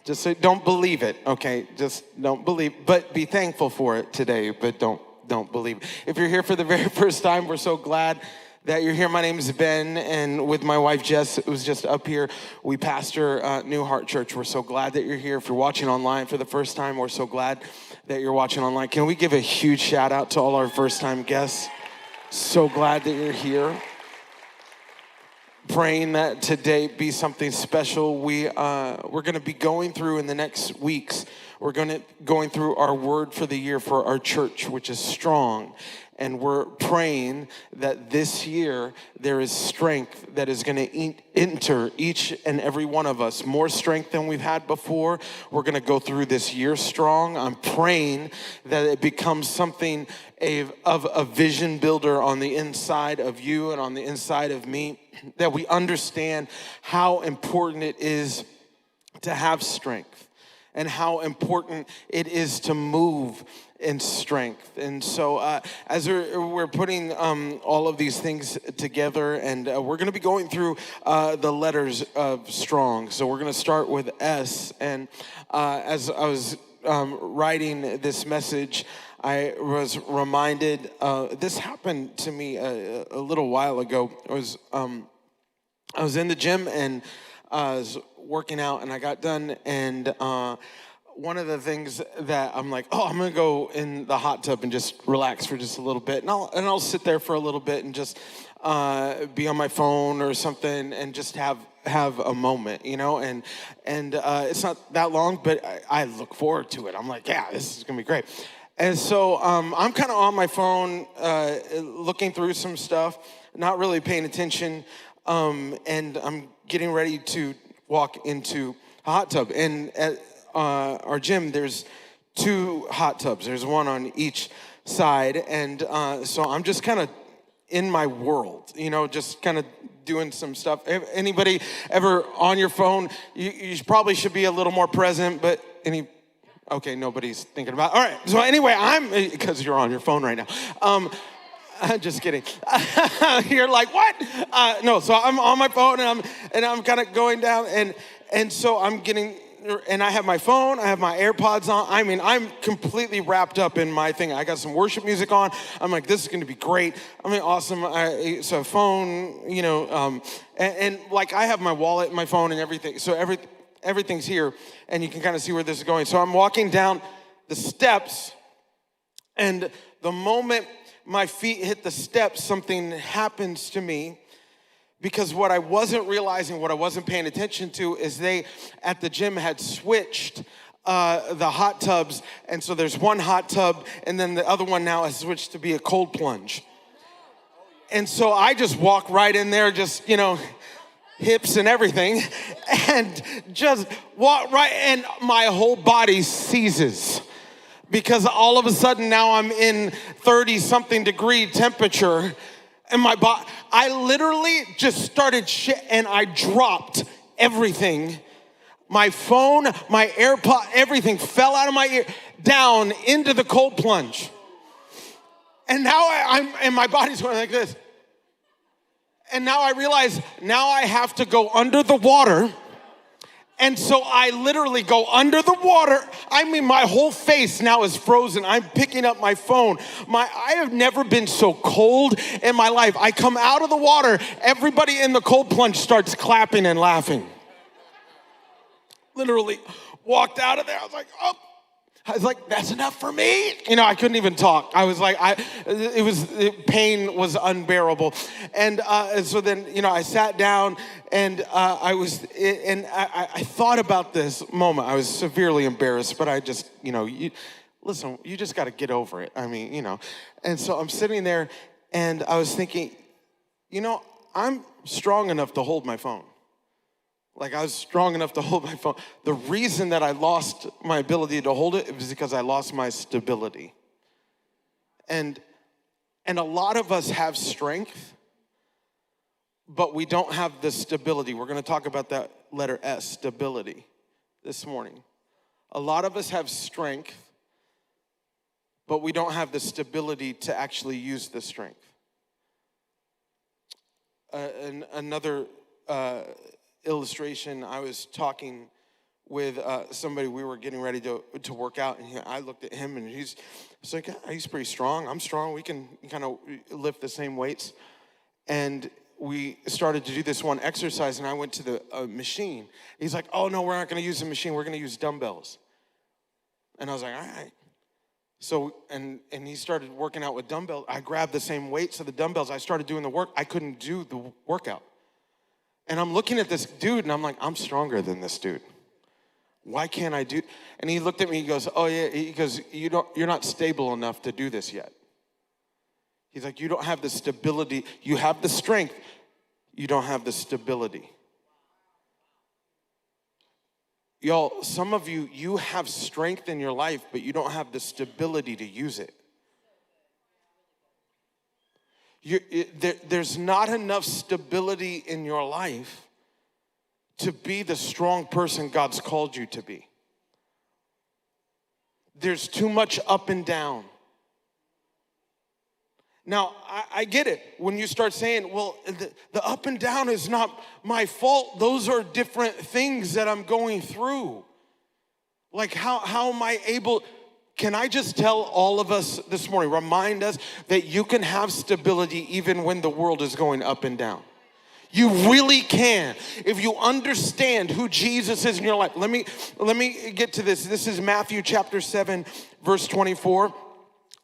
Just say, don't believe it, okay? Just don't believe, but be thankful for it today, but don't believe. If you're here for the very first time, we're so glad that you're here. My name is Ben, and with my wife Jess, who's just up here, we pastor New Heart Church. We're so glad that you're here. If you're watching online for the first time, we're so glad that you're watching online. Can we give a huge shout out to all our first-time guests? So glad that you're here. Praying that today be something special. We're going to be going through in the next weeks. We're going through our word for the year for our church, which is strong. And we're praying that this year there is strength that is going to enter each and every one of us. More strength than we've had before. We're going to go through this year strong. I'm praying that it becomes something of a vision builder on the inside of you and on the inside of me. That we understand how important it is to have strength and how important it is to move in strength. And so as we're putting all of these things together, and we're going to be going through the letters of strong. So we're going to start with S. And as I was writing this message, I was reminded, this happened to me a little while ago. I was in the gym and I was working out, and I got done, and one of the things that I'm like, I'm gonna go in the hot tub and just relax for just a little bit, and I'll sit there for a little bit and just be on my phone or something and just have a moment, you know, and it's not that long, but I look forward to it. I'm like, yeah, this is gonna be great. And so I'm kind of on my phone, looking through some stuff, not really paying attention, and I'm getting ready to walk into a hot tub. And at our gym, there's 2 hot tubs. There's one on each side, and so I'm just kind of in my world, you know, just kind of doing some stuff. Anybody ever on your phone? You probably should be a little more present, but okay, nobody's thinking about it. All right, so anyway, because you're on your phone right now. I'm just kidding. You're like, what? No, so I'm on my phone, and I'm kind of going down, and so I'm getting, and I have my phone, I have my AirPods on. I mean, I'm completely wrapped up in my thing. I got some worship music on. I'm like, this is going to be great. I mean, awesome. So phone, you know, and like I have my wallet, my phone, and everything. So everything's here, and you can kind of see where this is going. So I'm walking down the steps, and the moment my feet hit the steps, something happens to me, because what I wasn't realizing, what I wasn't paying attention to, is they at the gym had switched the hot tubs, and so there's one hot tub, and then the other one now has switched to be a cold plunge. And so I just walk right in there, just, you know, hips and everything, and just walk right, and my whole body seizes. Because all of a sudden now I'm in 30-something degree temperature, and my body, I literally just started and I dropped everything. My phone, my AirPod, everything fell out of my ear, down into the cold plunge. And now and my body's going like this. And now I realize, now I have to go under the water. And so I literally go under the water. I mean, my whole face now is frozen. I'm picking up my phone. I have never been so cold in my life. I come out of the water. Everybody in the cold plunge starts clapping and laughing. Literally walked out of there. I was like, that's enough for me. You know, I couldn't even talk. I was like, pain was unbearable. And so then, you know, I sat down, and I thought about this moment. I was severely embarrassed, but I just, you know, you just got to get over it. I mean, you know. And so I'm sitting there, and I was thinking, you know, I'm strong enough to hold my phone. Like, I was strong enough to hold my phone. The reason that I lost my ability to hold it was because I lost my stability. And a lot of us have strength, but we don't have the stability. We're going to talk about that letter S, stability, this morning. A lot of us have strength, but we don't have the stability to actually use the strength. Another illustration, I was talking with somebody. We were getting ready to work out, and I looked at him, and he's like, yeah, he's pretty strong. I'm strong. We can kind of lift the same weights. And we started to do this one exercise, and I went to the machine. He's like, oh, no, we're not going to use the machine. We're going to use dumbbells. And I was like, all right. So, and he started working out with dumbbells. I grabbed the same weights of the dumbbells. I started doing the work. I couldn't do the workout. And I'm looking at this dude, and I'm like, I'm stronger than this dude. Why can't I do? And he looked at me, he goes, oh, yeah. He goes, you're not stable enough to do this yet. He's like, you don't have the stability. You have the strength. You don't have the stability. Y'all, some of you have strength in your life, but you don't have the stability to use it. There's not enough stability in your life to be the strong person God's called you to be. There's too much up and down. Now, I get it. When you start saying, well, the up and down is not my fault. Those are different things that I'm going through. Like, how am I able? Can I just tell all of us this morning, remind us that you can have stability even when the world is going up and down. You really can. If you understand who Jesus is in your life. Let me get to this. This is Matthew chapter 7, verse 24.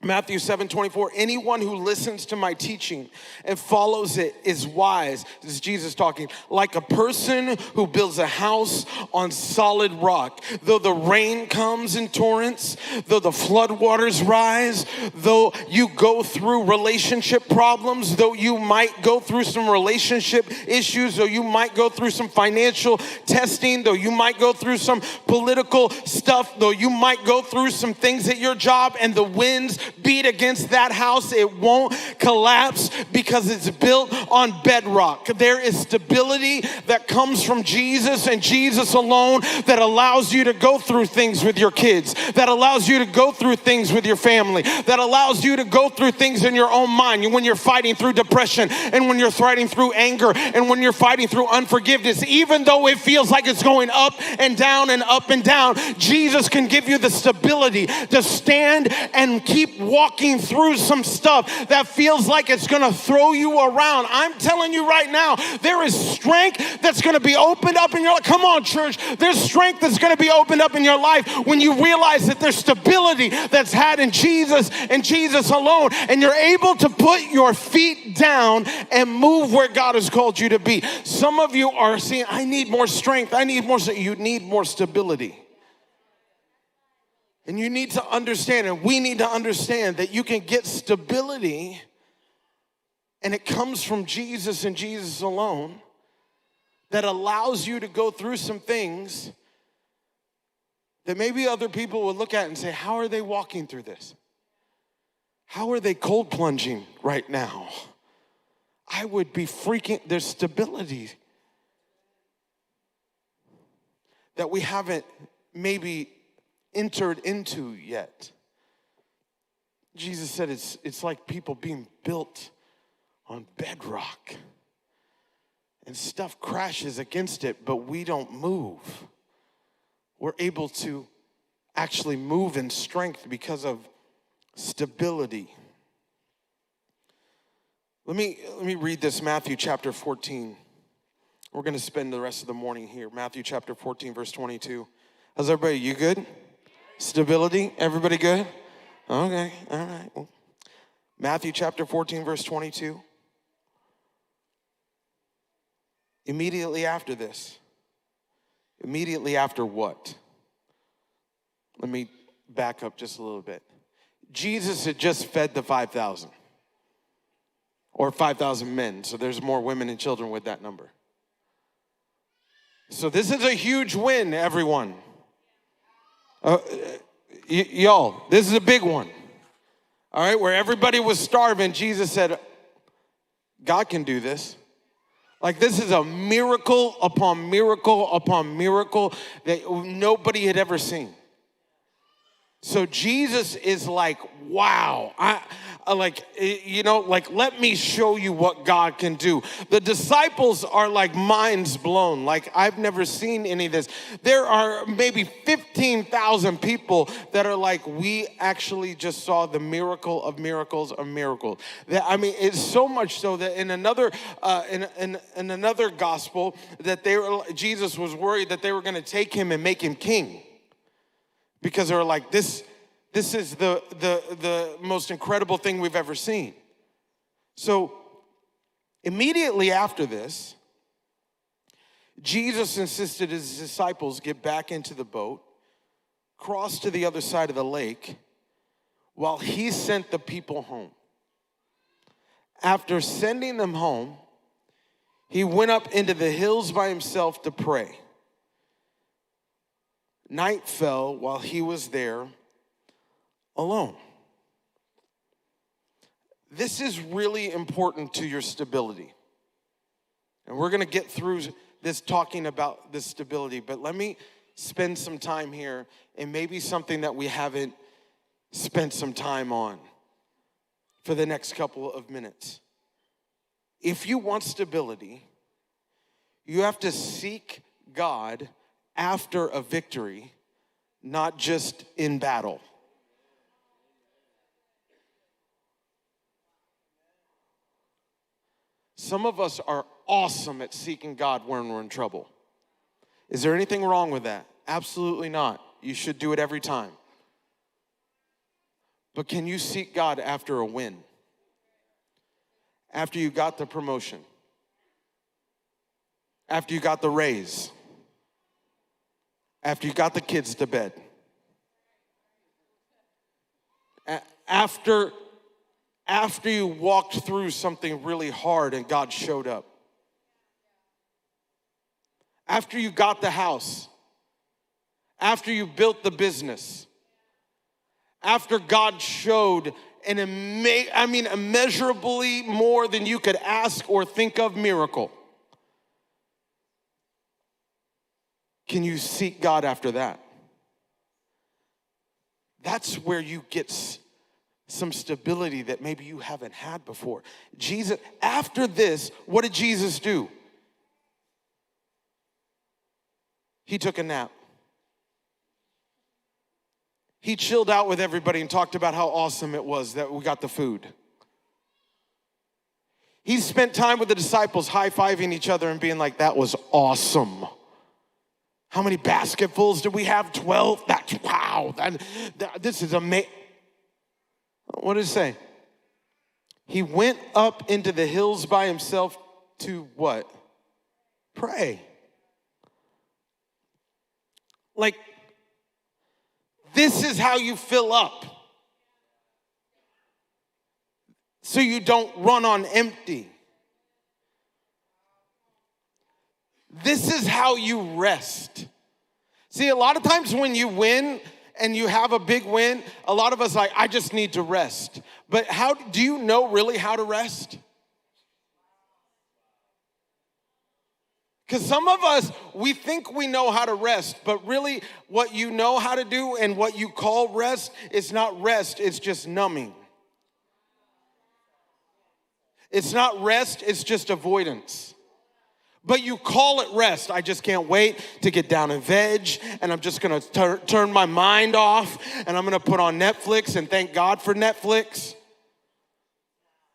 Matthew 7:24, anyone who listens to my teaching and follows it is wise. This is Jesus talking. Like a person who builds a house on solid rock. Though the rain comes in torrents, though the floodwaters rise, though you go through relationship problems, though you might go through some relationship issues, though you might go through some financial testing, though you might go through some political stuff, though you might go through some things at your job and the winds beat against that house, it won't collapse because it's built on bedrock. There is stability that comes from Jesus and Jesus alone that allows you to go through things with your kids, that allows you to go through things with your family, that allows you to go through things in your own mind when you're fighting through depression and when you're fighting through anger and when you're fighting through unforgiveness. Even though it feels like it's going up and down and up and down, Jesus can give you the stability to stand and keep walking through some stuff that feels like it's going to throw you around. I'm telling you right now, there is strength that's going to be opened up in your life. Come on, church. There's strength that's going to be opened up in your life when you realize that there's stability that's had in Jesus and Jesus alone. And you're able to put your feet down and move where God has called you to be. Some of you are saying, I need more strength. I need more. You need more stability. And you need to understand, and we need to understand that you can get stability, and it comes from Jesus and Jesus alone, that allows you to go through some things that maybe other people would look at and say, how are they walking through this? How are they cold plunging right now? I would be freaking. There's stability that we haven't maybe entered into yet. Jesus said it's like people being built on bedrock and stuff crashes against it, but we don't move. We're able to actually move in strength because of stability. Let me read this, Matthew chapter 14. We're going to spend the rest of the morning here. Matthew chapter 14, verse 22. How's everybody? You good? Stability? Everybody good? Okay, all right. Well, Matthew chapter 14, verse 22. Immediately after this. Immediately after what? Let me back up just a little bit. Jesus had just fed the 5,000. Or 5,000 men. So there's more women and children with that number. So this is a huge win, everyone. Y'all, this is a big one. All right, where everybody was starving, Jesus said, God can do this. Like, this is a miracle upon miracle upon miracle that nobody had ever seen. So Jesus is like, wow, let me show you what God can do. The disciples are like minds blown. Like, I've never seen any of this. There are maybe 15,000 people that are like, we actually just saw the miracle of miracles of miracles. It's so much so that in another in another gospel that Jesus was worried that they were going to take him and make him king. Because they were like, this is the most incredible thing we've ever seen. So immediately after this, Jesus insisted his disciples get back into the boat, cross to the other side of the lake, while he sent the people home. After sending them home, he went up into the hills by himself to pray. Night fell while he was there alone. This is really important to your stability. And we're going to get through this talking about this stability, but let me spend some time here and maybe something that we haven't spent some time on for the next couple of minutes. If you want stability, you have to seek God after a victory, not just in battle. Some of us are awesome at seeking God when we're in trouble. Is there anything wrong with that? Absolutely not. You should do it every time. But can you seek God after a win? After you got the promotion? After you got the raise? After you got the kids to bed? After you walked through something really hard and God showed up? After you got the house? After you built the business? After God showed an immeasurably more than you could ask or think of miracle? Can you seek God after that? That's where you get some stability that maybe you haven't had before. Jesus, after this, what did Jesus do? He took a nap. He chilled out with everybody and talked about how awesome it was that we got the food. He spent time with the disciples high-fiving each other and being like, that was awesome. How many basketfuls did we have? 12? Wow, this is amazing. What did it say? He went up into the hills by himself to what? Pray. Like, this is how you fill up. So you don't run on empty. This is how you rest. See, a lot of times when you win and you have a big win, a lot of us are like, I just need to rest. But do you know really how to rest? Because some of us, we think we know how to rest, but really what you know how to do and what you call rest is not rest, it's just numbing. It's not rest, it's just avoidance. But you call it rest. I just can't wait to get down and veg, and I'm just going to turn my mind off, and I'm going to put on Netflix and thank God for Netflix.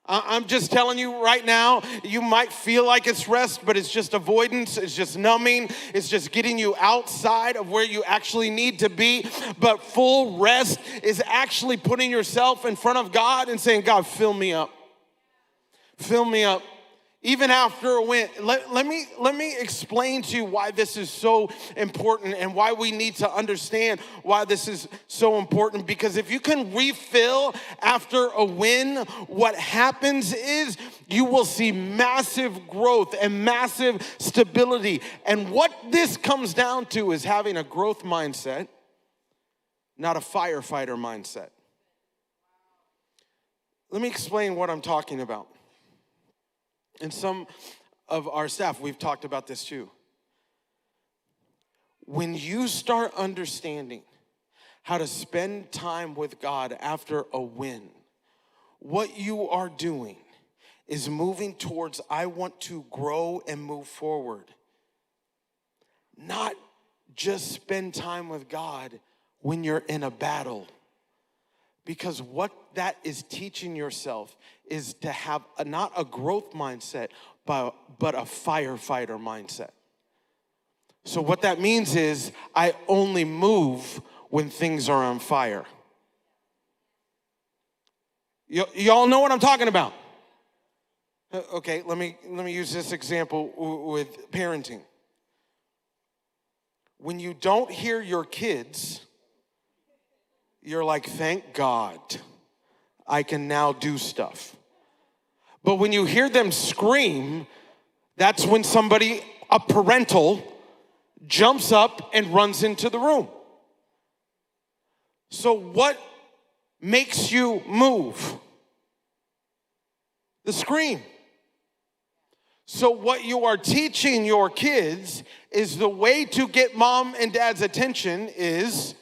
I'm just telling you right now, you might feel like it's rest, but it's just avoidance. It's just numbing. It's just getting you outside of where you actually need to be. But full rest is actually putting yourself in front of God and saying, God, fill me up. Fill me up. Even after a win, let me explain to you why this is so important and why we need to understand why this is so important. Because if you can refill after a win, what happens is you will see massive growth and massive stability. And what this comes down to is having a growth mindset, not a firefighter mindset. Let me explain what I'm talking about. And some of our staff, we've talked about this too. When you start understanding how to spend time with God after a win. What you are doing is moving towards, I want to grow and move forward. Not just spend time with God when you're in a battle. Because what that is teaching yourself is to have not a growth mindset, but a firefighter mindset. So what that means is I only move when things are on fire. Y'all know what I'm talking about. Okay, let me use this example with parenting. When you don't hear your kids, you're like, thank God, I can now do stuff. But when you hear them scream, that's when somebody, a parental, jumps up and runs into the room. So what makes you move? The scream. So what you are teaching your kids is the way to get mom and dad's attention is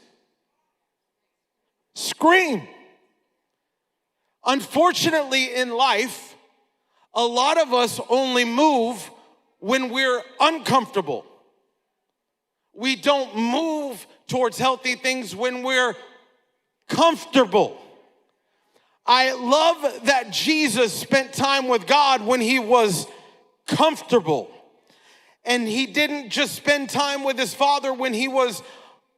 scream. Unfortunately, in life, a lot of us only move when we're uncomfortable. We don't move towards healthy things when we're comfortable. I love that Jesus spent time with God when he was comfortable. And he didn't just spend time with his Father when he was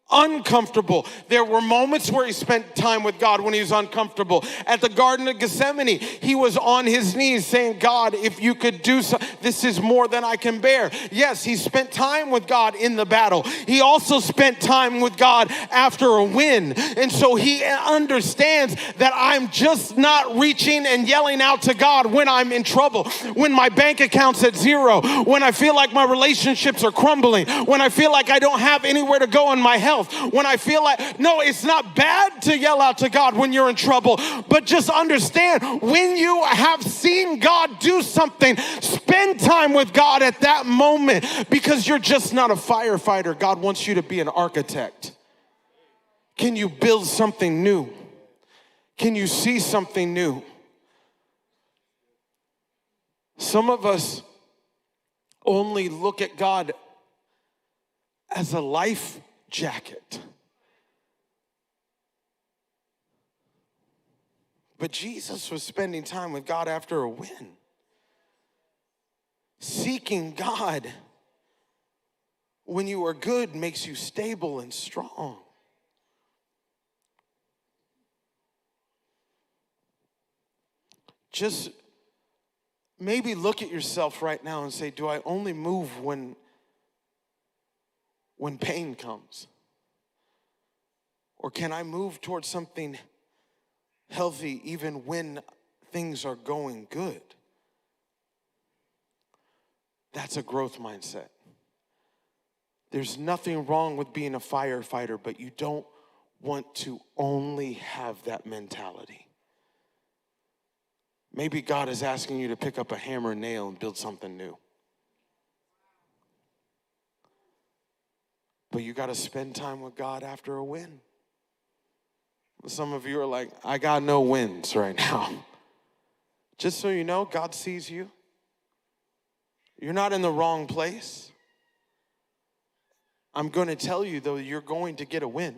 uncomfortable. There were moments where he spent time with God when he was uncomfortable. At the Garden of Gethsemane, he was on his knees saying, God, if you could do so, this is more than I can bear. Yes, he spent time with God in the battle. He also spent time with God after a win. And so he understands that I'm just not reaching and yelling out to God when I'm in trouble, when my bank account's at zero, when I feel like my relationships are crumbling, when I feel like I don't have anywhere to go in my health. When I feel like, no, it's not bad to yell out to God when you're in trouble, but just understand when you have seen God do something, spend time with God at that moment, because you're just not a firefighter. God wants you to be an architect. Can you build something new? Can you see something new? Some of us only look at God as a life jacket. But Jesus was spending time with God after a win. Seeking God when you are good makes you stable and strong. Just maybe look at yourself right now and say, do I only move when pain comes? Or can I move towards something healthy even when things are going good? That's a growth mindset. There's nothing wrong with being a firefighter, but you don't want to only have that mentality. Maybe God is asking you to pick up a hammer and nail and build something new. But you got to spend time with God after a win. Some of you are like, I got no wins right now. Just so you know, God sees you. You're not in the wrong place. I'm going to tell you, though, you're going to get a win.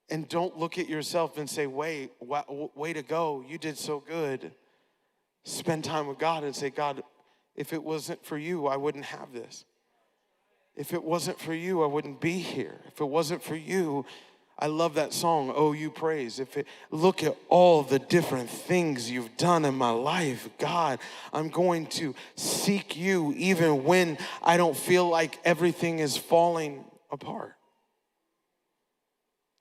And don't look at yourself and say, way to go. You did so good. Spend time with God and say, God, if it wasn't for you, I wouldn't have this. If it wasn't for you, I wouldn't be here. If it wasn't for you, I love that song, Oh You Praise. Look at all the different things you've done in my life. God, I'm going to seek you even when I don't feel like everything is falling apart.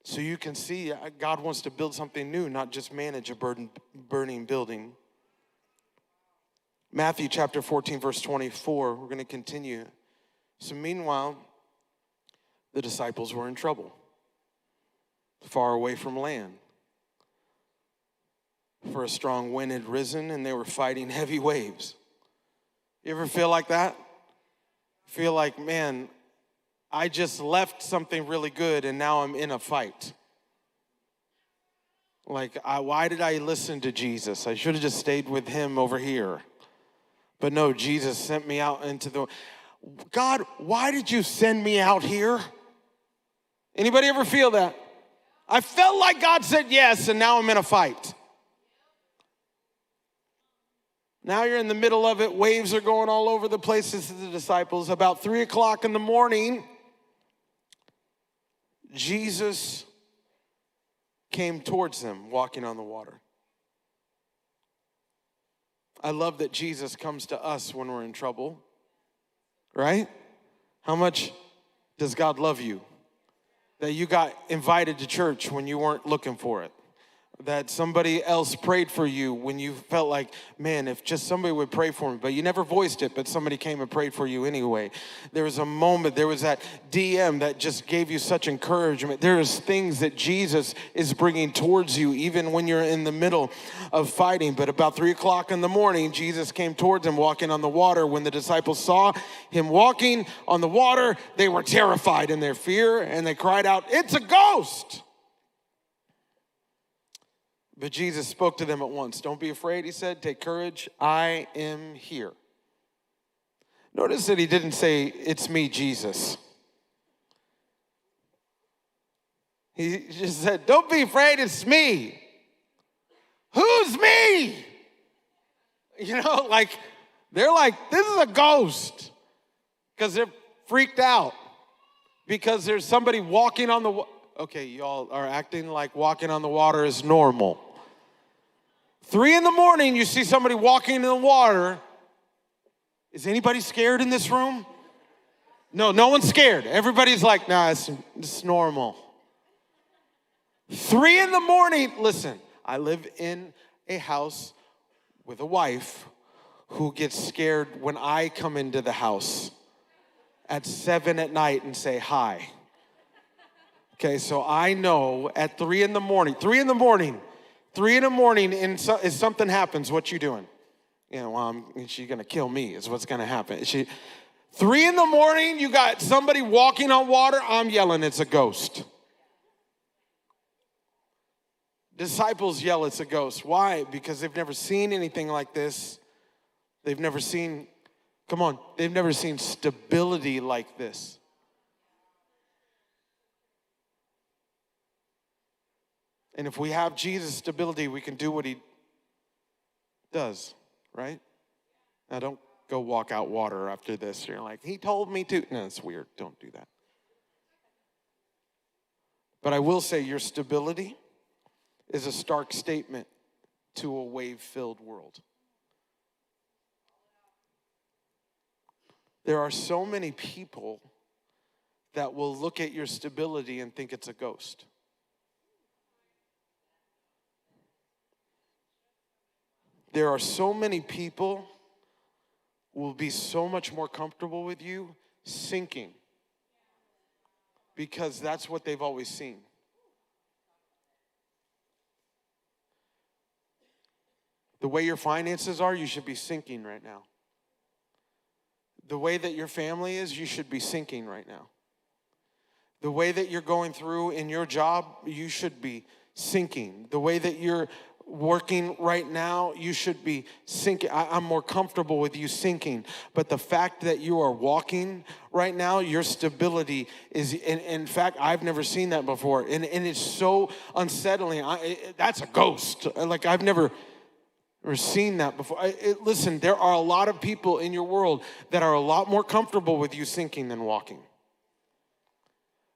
So you can see God wants to build something new, not just manage a burning building. Matthew chapter 14, verse 24, we're going to continue. So meanwhile, the disciples were in trouble, far away from land. For a strong wind had risen and they were fighting heavy waves. You ever feel like that? Feel like, man, I just left something really good and now I'm in a fight. Like, why did I listen to Jesus? I should have just stayed with him over here. But no, Jesus sent me out into the... God, why did you send me out here? Anybody ever feel that? I felt like God said yes, and now I'm in a fight. Now you're in the middle of it. Waves are going all over the place. This is the disciples. About 3 o'clock in the morning, Jesus came towards them walking on the water. I love that Jesus comes to us when we're in trouble, right? How much does God love you? That you got invited to church when you weren't looking for it. That somebody else prayed for you when you felt like, man, if just somebody would pray for me. But you never voiced it, but somebody came and prayed for you anyway. There was a moment, there was that DM that just gave you such encouragement. There's things that Jesus is bringing towards you even when you're in the middle of fighting. But about 3 o'clock in the morning, Jesus came towards him walking on the water. When the disciples saw him walking on the water, they were terrified in their fear and they cried out, "It's a ghost!" But Jesus spoke to them at once. "Don't be afraid," he said. "Take courage. I am here." Notice that he didn't say, "It's me, Jesus." He just said, "Don't be afraid, it's me." Who's me? You know, like, they're like, this is a ghost. Because they're freaked out. Because there's somebody walking on the water. Okay, y'all are acting like walking on the water is normal. 3 in the morning, you see somebody walking in the water. Is anybody scared in this room? No, no one's scared. Everybody's like, nah, it's normal. 3 in the morning, listen, I live in a house with a wife who gets scared when I come into the house at 7 at night and say hi. Okay, so I know at 3 in the morning, if something happens, what you doing? You know, well, she's gonna kill me is what's gonna happen. 3 in the morning, you got somebody walking on water, I'm yelling, it's a ghost. Disciples yell, it's a ghost. Why? Because they've never seen anything like this. They've never seen stability like this. And if we have Jesus' stability, we can do what he does, right? Now, don't go walk out water after this. You're like, he told me to. No, it's weird. Don't do that. But I will say your stability is a stark statement to a wave-filled world. There are so many people that will look at your stability and think it's a ghost. There are so many people who will be so much more comfortable with you sinking because that's what they've always seen. The way your finances are, you should be sinking right now. The way that your family is, you should be sinking right now. The way that you're going through in your job, you should be sinking. The way that you're working right now, you should be sinking. I'm more comfortable with you sinking. But the fact that you are walking right now, your stability is, in fact, I've never seen that before. And it's so unsettling. That's a ghost. Like, I've never seen that before. Listen, there are a lot of people in your world that are a lot more comfortable with you sinking than walking.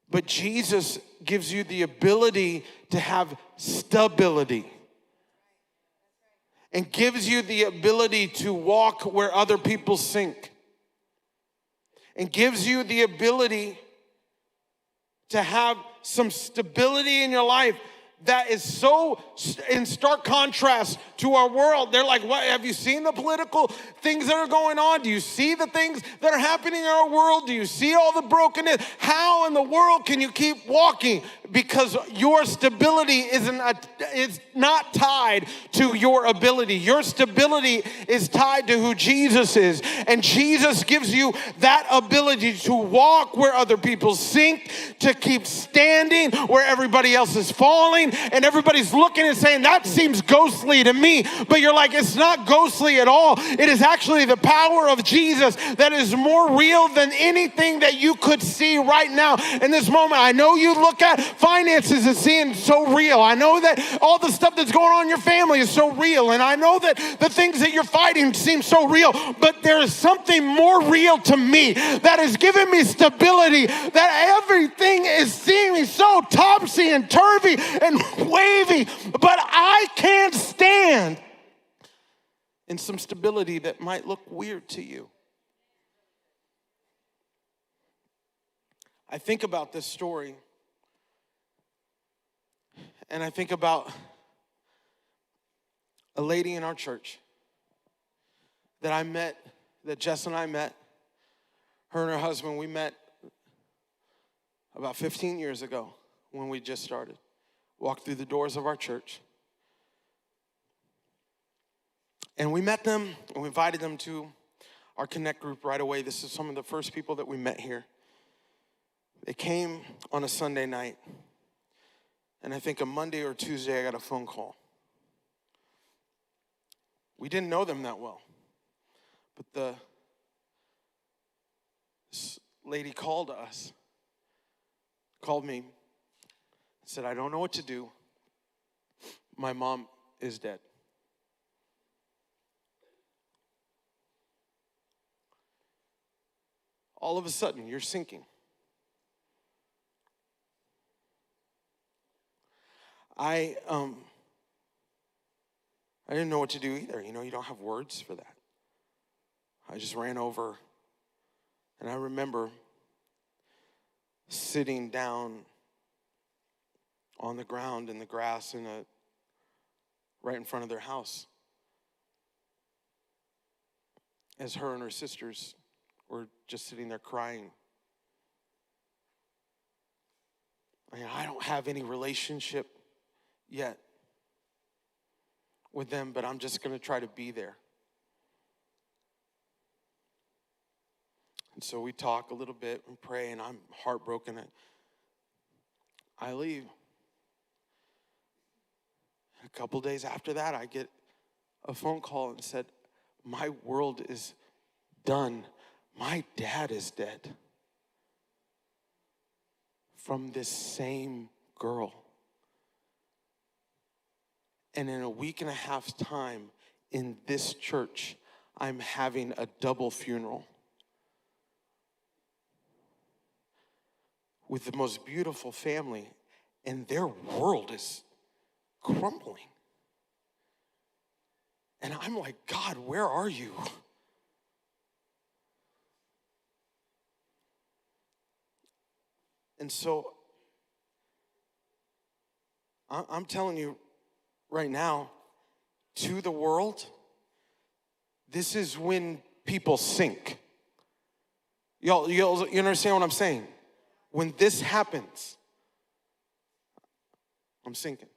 But Jesus gives you the ability to have stability. And gives you the ability to walk where other people sink. And gives you the ability to have some stability in your life that is so in stark contrast to our world. They're like, what? Have you seen the political things that are going on? Do you see the things that are happening in our world? Do you see all the brokenness? How in the world can you keep walking? because your stability is not tied to your ability. Your stability is tied to who Jesus is. And Jesus gives you that ability to walk where other people sink, to keep standing where everybody else is falling, and everybody's looking and saying, that seems ghostly to me. But you're like, it's not ghostly at all. It is actually the power of Jesus that is more real than anything that you could see right now in this moment. I know you look at finances and seeing so real. I know that all the stuff that's going on in your family is so real. And I know that the things that you're fighting seem so real. But there is something more real to me that has given me stability, that everything is seeming so topsy and turvy and wavy, but I can't stand in some stability that might look weird to you. I think about this story, and I think about a lady in our church that I met, that Jess and I met. Her and her husband, we met about 15 years ago when we just started. Walked through the doors of our church. And we met them, and we invited them to our Connect group right away. This is some of the first people that we met here. They came on a Sunday night, and I think a Monday or Tuesday I got a phone call. We didn't know them that well, but this lady called me, said, I don't know what to do. My mom is dead. All of a sudden, you're sinking. I didn't know what to do either. You know, you don't have words for that. I just ran over, and I remember sitting down on the ground in the grass right in front of their house as her and her sisters were just sitting there crying. I don't have any relationship yet with them, but I'm just going to try to be there. And so we talk a little bit and pray, and I'm heartbroken. And I leave. A couple days after that, I get a phone call and said, my world is done. My dad is dead. From this same girl. And in a week and a half's time, in this church, I'm having a double funeral with the most beautiful family, and their world is crumbling. And I'm like, God, where are you? And so I'm telling you right now, to the world, this is when people sink. Y'all, you understand what I'm saying? When this happens, I'm sinking.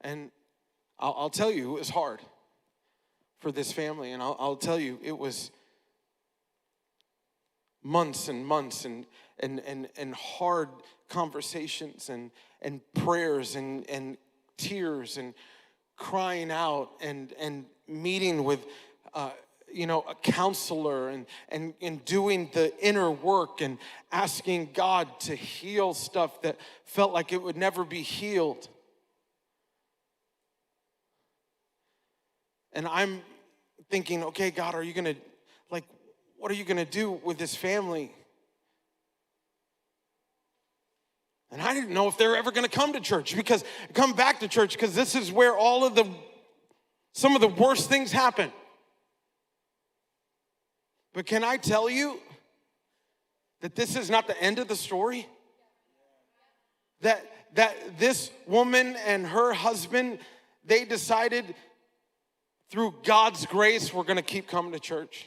And I'll tell you, it was hard for this family. And I'll tell you, it was months and months and hard conversations and prayers and tears and crying out and meeting with a counselor and doing the inner work and asking God to heal stuff that felt like it would never be healed. And I'm thinking, okay, God, what are you going to do with this family? And I didn't know if they were ever going to come back to church, because this is where some of the worst things happen. But can I tell you that this is not the end of the story? That this woman and her husband, they decided through God's grace, we're going to keep coming to church.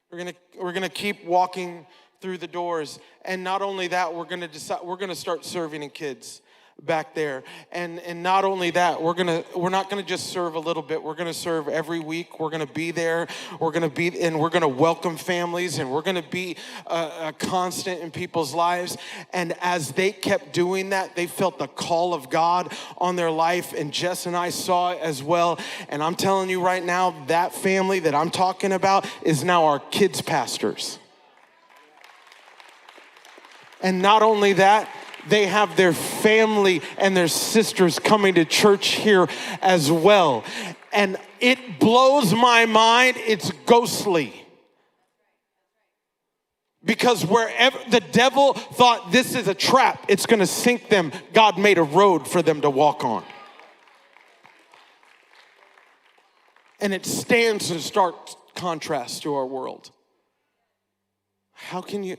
We're going to keep walking through the doors. And not only that, we're going to start serving in kids back there. And not only that, we're not going to just serve a little bit. We're going to serve every week. We're going to be there. We're going to welcome families, and we're going to be a constant in people's lives. And as they kept doing that, they felt the call of God on their life, and Jess and I saw it as well. And I'm telling you right now, that family that I'm talking about is now our kids' pastors. And not only that, they have their family and their sisters coming to church here as well. And it blows my mind. It's ghostly. Because wherever the devil thought this is a trap, it's going to sink them, God made a road for them to walk on. And it stands in stark contrast to our world. How can you?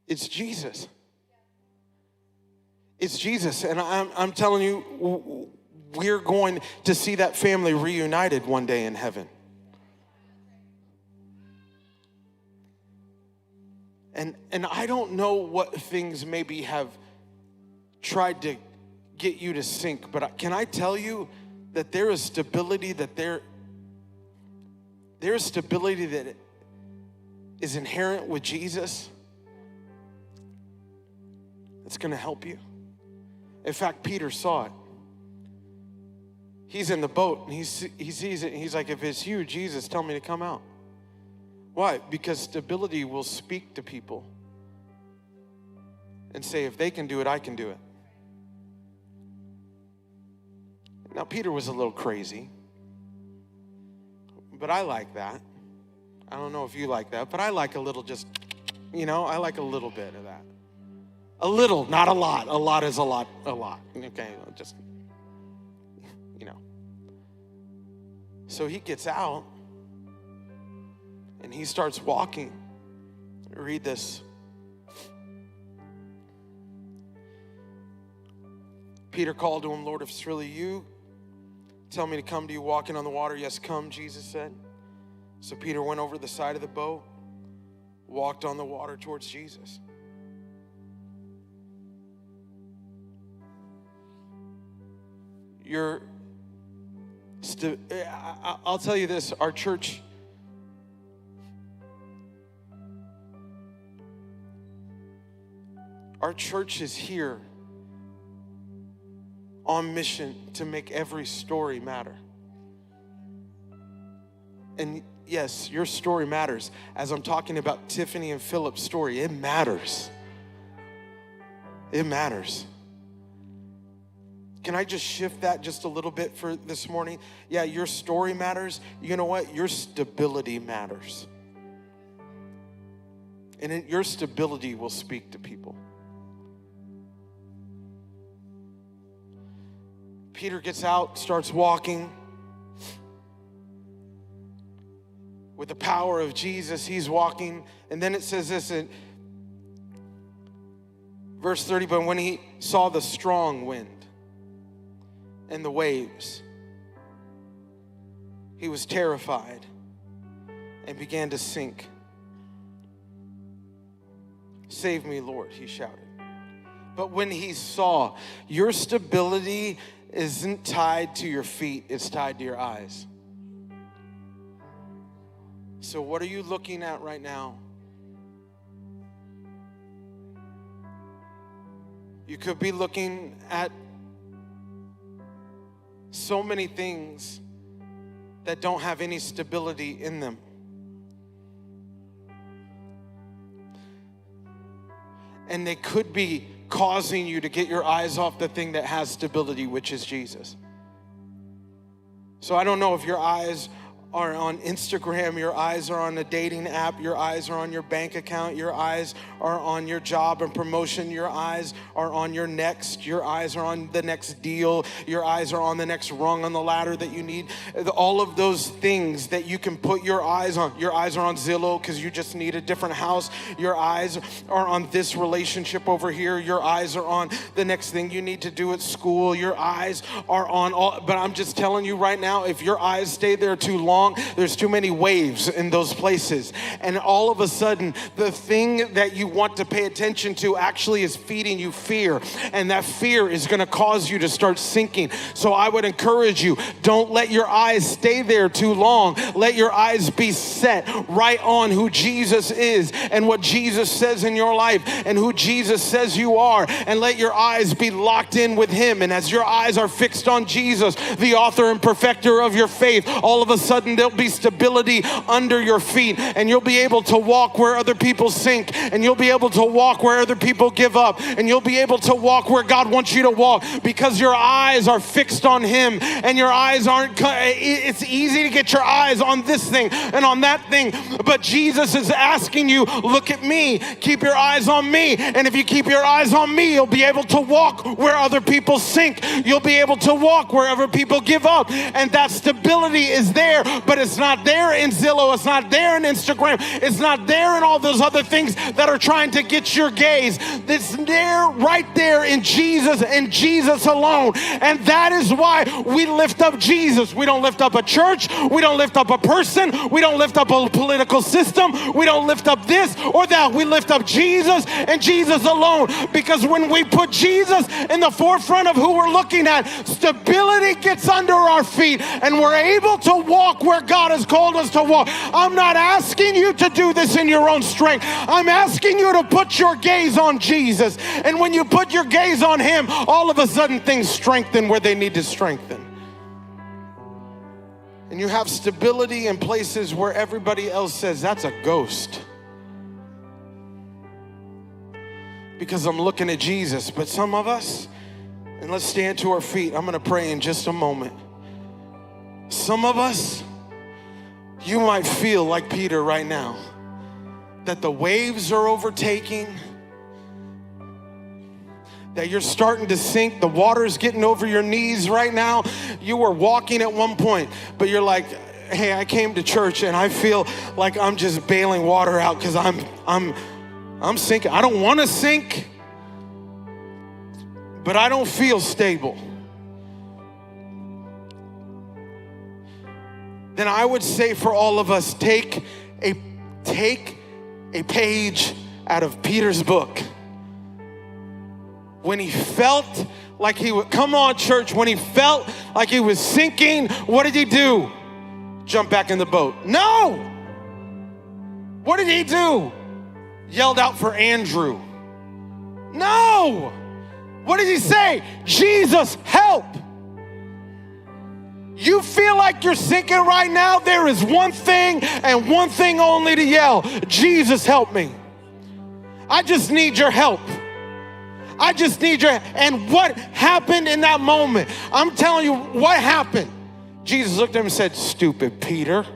It's Jesus. It's Jesus, and I'm telling you, we're going to see that family reunited one day in heaven. And I don't know what things maybe have tried to get you to sink, but can I tell you that there is stability, that there is stability that is inherent with Jesus that's going to help you. In fact, Peter saw it. He's in the boat, and he sees it, and he's like, if it's you, Jesus, tell me to come out. Why? Because stability will speak to people and say, if they can do it, I can do it. Now, Peter was a little crazy, but I like that. I don't know if you like that, but I like a little I like a little bit of that. A little, not a lot. A lot is a lot. Okay, just, So he gets out, and he starts walking. Read this. Peter called to him, Lord, if it's really you, tell me to come to you walking on the water. Yes, come, Jesus said. So Peter went over the side of the boat, walked on the water towards Jesus. I'll tell you this, our church, is here on mission to make every story matter. And yes, your story matters. As I'm talking about Tiffany and Philip's story, it matters. It matters. Can I just shift that just a little bit for this morning? Yeah, your story matters. You know what? Your stability matters. And your stability will speak to people. Peter gets out, starts walking. With the power of Jesus, he's walking. And then it says this in verse 30, but when he saw the strong wind and the waves, he was terrified and began to sink. Save me, Lord, he shouted. But when he saw, your stability isn't tied to your feet, it's tied to your eyes. So what are you looking at right now? You could be looking at so many things that don't have any stability in them. And they could be causing you to get your eyes off the thing that has stability, which is Jesus. So I don't know if your eyes are on Instagram, your eyes are on a dating app, your eyes are on your bank account, your eyes are on your job and promotion, your eyes are on your eyes are on the next deal, your eyes are on the next rung on the ladder that you need. All of those things that you can put your eyes on. Your eyes are on Zillow because you just need a different house. Your eyes are on this relationship over here. Your eyes are on the next thing you need to do at school. Your eyes are on all, but I'm just telling you right now, if your eyes stay there too long, long, there's too many waves in those places. And all of a sudden, the thing that you want to pay attention to actually is feeding you fear. And that fear is going to cause you to start sinking. So I would encourage you, don't let your eyes stay there too long. Let your eyes be set right on who Jesus is and what Jesus says in your life and who Jesus says you are. And let your eyes be locked in with him. And as your eyes are fixed on Jesus, the author and perfecter of your faith, all of a sudden there'll be stability under your feet, and you'll be able to walk where other people sink, and you'll be able to walk where other people give up, and you'll be able to walk where God wants you to walk because your eyes are fixed on him. And your eyes aren't, it's easy to get your eyes on this thing and on that thing, but Jesus is asking you, look at me, keep your eyes on me. And if you keep your eyes on me, you'll be able to walk where other people sink. You'll be able to walk wherever people give up. And that stability is there, but it's not there in Zillow. It's not there in Instagram. It's not there in all those other things that are trying to get your gaze. It's there, right there in Jesus and Jesus alone. And that is why we lift up Jesus. We don't lift up a church. We don't lift up a person. We don't lift up a political system. We don't lift up this or that. We lift up Jesus and Jesus alone. Because when we put Jesus in the forefront of who we're looking at, stability gets under our feet and we're able to walk where God has called us to walk. I'm not asking you to do this in your own strength. I'm asking you to put your gaze on Jesus. And when you put your gaze on him, all of a sudden things strengthen where they need to strengthen. And you have stability in places where everybody else says, that's a ghost. Because I'm looking at Jesus. But some of us, and let's stand to our feet. I'm going to pray in just a moment. Some of us, you might feel like Peter right now, that the waves are overtaking, that you're starting to sink, the water's getting over your knees right now. You were walking at one point, but you're like, hey, I came to church and I feel like I'm just bailing water out because I'm sinking. I don't want to sink, but I don't feel stable. Then I would say for all of us, take a page out of Peter's book. When he felt like he would, come on church, when he felt like he was sinking, what did he do? Jump back in the boat. No! What did he do? Yelled out for Andrew. No! What did he say? Jesus, help! You feel like you're sinking right now, there is one thing and one thing only to yell. Jesus, help me. I just need your help. I just need your, and what happened in that moment? I'm telling you what happened. Jesus looked at him and said, stupid Peter,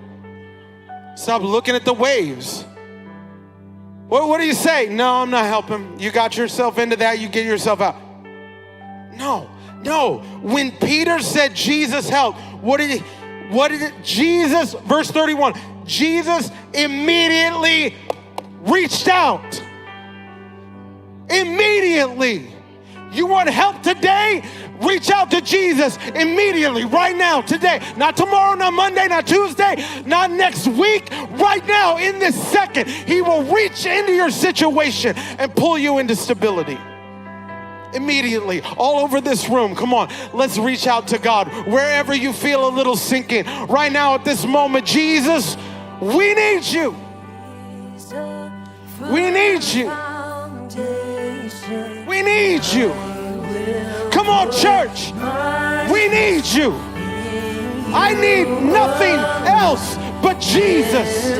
stop looking at the waves. What do you say? No, I'm not helping. You got yourself into that, you get yourself out. No. When Peter said, Jesus help, what did it, Jesus, verse 31, Jesus immediately reached out. Immediately. You want help today? Reach out to Jesus immediately, right now, today. Not tomorrow, not Monday, not Tuesday, not next week. Right now, in this second, he will reach into your situation and pull you into stability. Immediately, all over this room. Come on, let's reach out to God. Wherever you feel a little sinking, right now at this moment, Jesus, we need you. We need you. We need you. Come on, church. We need you. I need nothing else but Jesus.